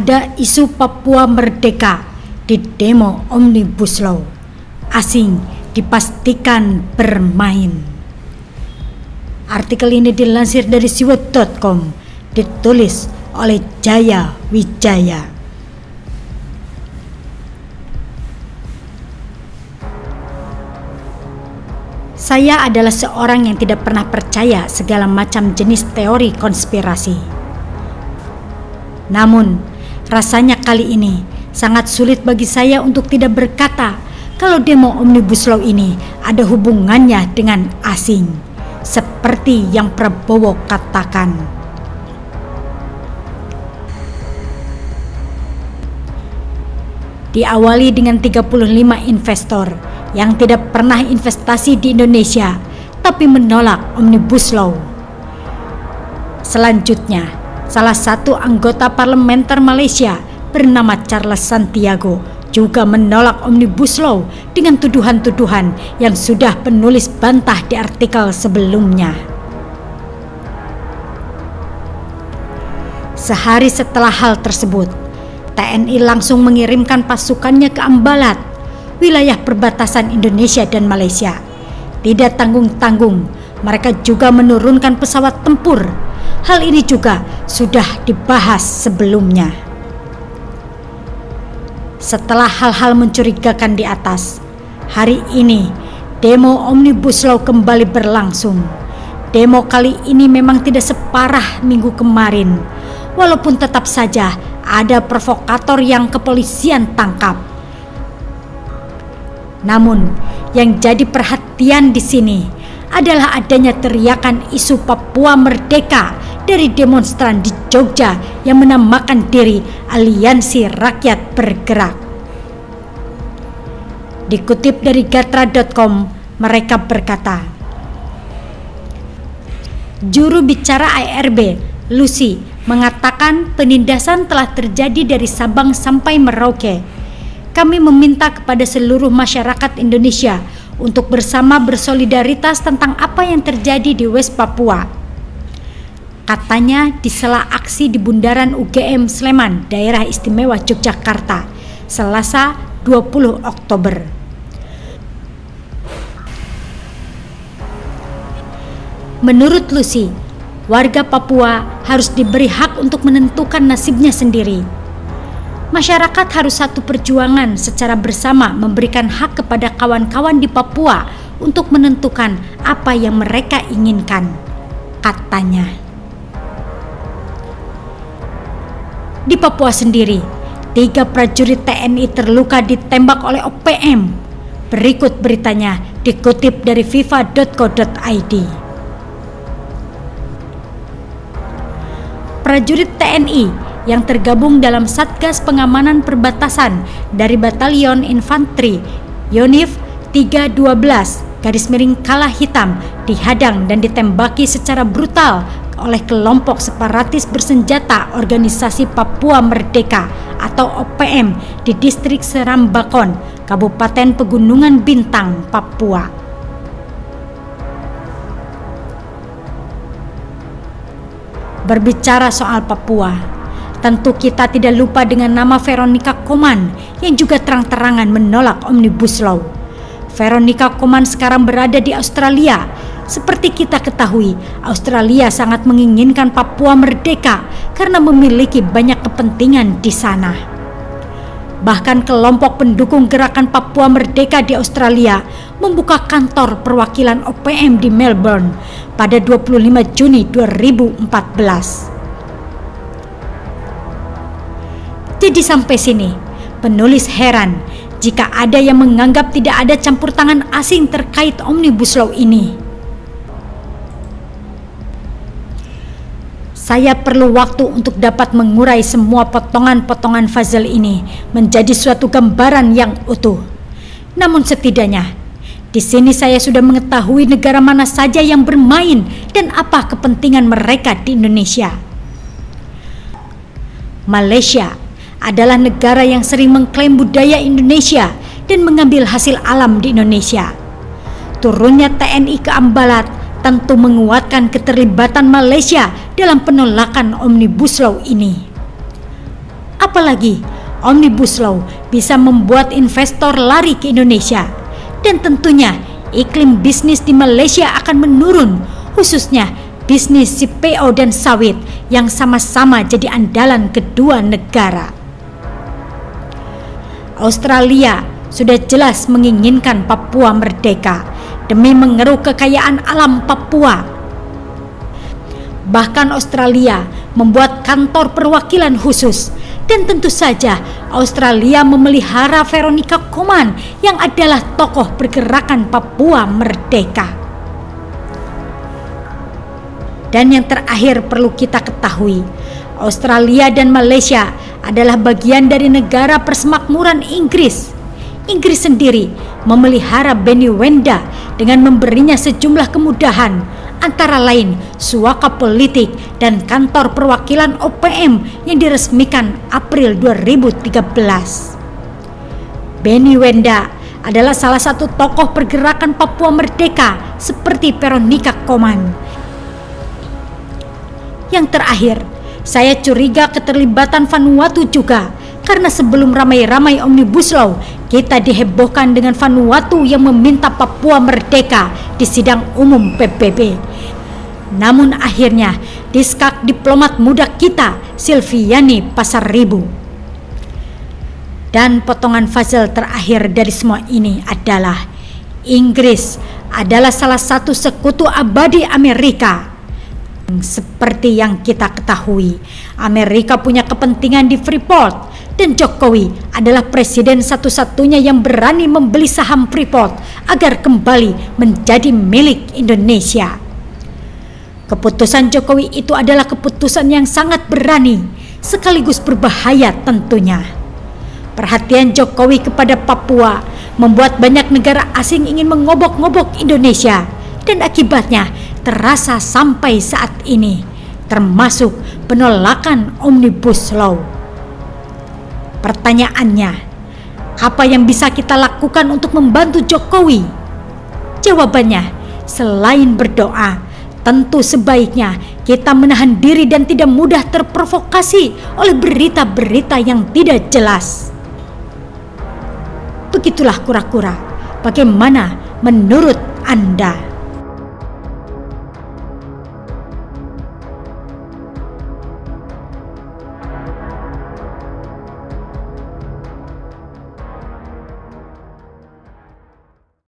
ada isu Papua Merdeka di demo Omnibus Law. Asing dipastikan bermain. Artikel ini dilansir dari siwot.com, ditulis oleh Jaya Wijaya. Saya adalah seorang yang tidak pernah percaya segala macam jenis teori konspirasi. Namun, rasanya kali ini sangat sulit bagi saya untuk tidak berkata kalau demo Omnibus Law ini ada hubungannya dengan asing, seperti yang Prabowo katakan. Diawali dengan 35 investor yang tidak pernah investasi di Indonesia tapi menolak Omnibus Law. Selanjutnya, salah satu anggota parlementer Malaysia bernama Charles Santiago juga menolak Omnibus Law dengan tuduhan-tuduhan yang sudah penulis bantah di artikel sebelumnya. Sehari setelah hal tersebut, TNI langsung mengirimkan pasukannya ke Ambalat, wilayah perbatasan Indonesia dan Malaysia. Tidak tanggung-tanggung, mereka juga menurunkan pesawat tempur. Hal ini juga sudah dibahas sebelumnya. Setelah hal-hal mencurigakan di atas, hari ini demo Omnibus Law kembali berlangsung. Demo kali ini memang tidak separah minggu kemarin, walaupun tetap saja ada provokator yang kepolisian tangkap. Namun, yang jadi perhatian di sini adalah adanya teriakan isu Papua Merdeka dari demonstran di Jogja yang menamakan diri Aliansi Rakyat Bergerak. Dikutip dari gatra.com, mereka berkata, juru bicara ARB, Lucy, mengatakan penindasan telah terjadi dari Sabang sampai Merauke. Kami meminta kepada seluruh masyarakat Indonesia untuk bersama bersolidaritas tentang apa yang terjadi di West Papua. Katanya di sela aksi di Bundaran UGM Sleman, Daerah Istimewa Yogyakarta, Selasa 20 Oktober. Menurut Lucy, warga Papua harus diberi hak untuk menentukan nasibnya sendiri. Masyarakat harus satu perjuangan secara bersama memberikan hak kepada kawan-kawan di Papua untuk menentukan apa yang mereka inginkan, katanya. Di Papua sendiri, 3 prajurit TNI terluka ditembak oleh OPM. Berikut beritanya dikutip dari viva.co.id. Prajurit TNI yang tergabung dalam Satgas Pengamanan Perbatasan dari Batalion Infanteri Yonif 312 Kala Hitam dihadang dan ditembaki secara brutal oleh kelompok separatis bersenjata Organisasi Papua Merdeka atau OPM di distrik Serambakon, Kabupaten Pegunungan Bintang, Papua. Berbicara soal Papua, tentu kita tidak lupa dengan nama Veronica Koman yang juga terang-terangan menolak Omnibus Law. Veronica Koman sekarang berada di Australia. Seperti kita ketahui, Australia sangat menginginkan Papua merdeka karena memiliki banyak kepentingan di sana. Bahkan kelompok pendukung gerakan Papua Merdeka di Australia membuka kantor perwakilan OPM di Melbourne pada 25 Juni 2014. Jadi sampai sini, penulis heran jika ada yang menganggap tidak ada campur tangan asing terkait Omnibus Law ini. Saya perlu waktu untuk dapat mengurai semua potongan-potongan puzzle ini menjadi suatu gambaran yang utuh. Namun setidaknya, di sini saya sudah mengetahui negara mana saja yang bermain dan apa kepentingan mereka di Indonesia. Malaysia adalah negara yang sering mengklaim budaya Indonesia dan mengambil hasil alam di Indonesia. Turunnya TNI ke Ambalat tentu menguatkan keterlibatan Malaysia dalam penolakan Omnibus Law ini. Apalagi Omnibus Law bisa membuat investor lari ke Indonesia. Dan tentunya iklim bisnis di Malaysia akan menurun, khususnya bisnis CPO dan sawit yang sama-sama jadi andalan kedua negara. Australia sudah jelas menginginkan Papua merdeka demi mengeruk kekayaan alam Papua. Bahkan Australia membuat kantor perwakilan khusus, dan tentu saja Australia memelihara Veronica Koeman yang adalah tokoh pergerakan Papua merdeka. Dan yang terakhir perlu kita ketahui, Australia dan Malaysia adalah bagian dari negara persemakmuran Inggris. Inggris sendiri memelihara Benny Wenda dengan memberinya sejumlah kemudahan, antara lain suaka politik dan kantor perwakilan OPM yang diresmikan April 2013. Benny Wenda adalah salah satu tokoh pergerakan Papua Merdeka seperti Veronica Koeman. Yang terakhir, saya curiga keterlibatan Vanuatu juga, karena sebelum ramai-ramai Omnibus Law, kita dihebohkan dengan Vanuatu yang meminta Papua merdeka di sidang umum PBB. Namun akhirnya diskak diplomat muda kita, Silviani Pasaribu. Dan potongan puzzle terakhir dari semua ini adalah Inggris adalah salah satu sekutu abadi Amerika. Seperti yang kita ketahui, Amerika punya kepentingan di Freeport, dan Jokowi adalah presiden satu-satunya yang berani membeli saham Freeport agar kembali menjadi milik Indonesia. Keputusan Jokowi itu adalah keputusan yang sangat berani, sekaligus berbahaya tentunya. Perhatian Jokowi kepada Papua membuat banyak negara asing ingin mengobok-ngobok Indonesia, dan akibatnya terasa sampai saat ini, termasuk penolakan Omnibus Law. Pertanyaannya, apa yang bisa kita lakukan untuk membantu Jokowi? Jawabannya, selain berdoa, tentu sebaiknya kita menahan diri dan tidak mudah terprovokasi oleh berita-berita yang tidak jelas. Begitulah kura-kura. Bagaimana menurut Anda?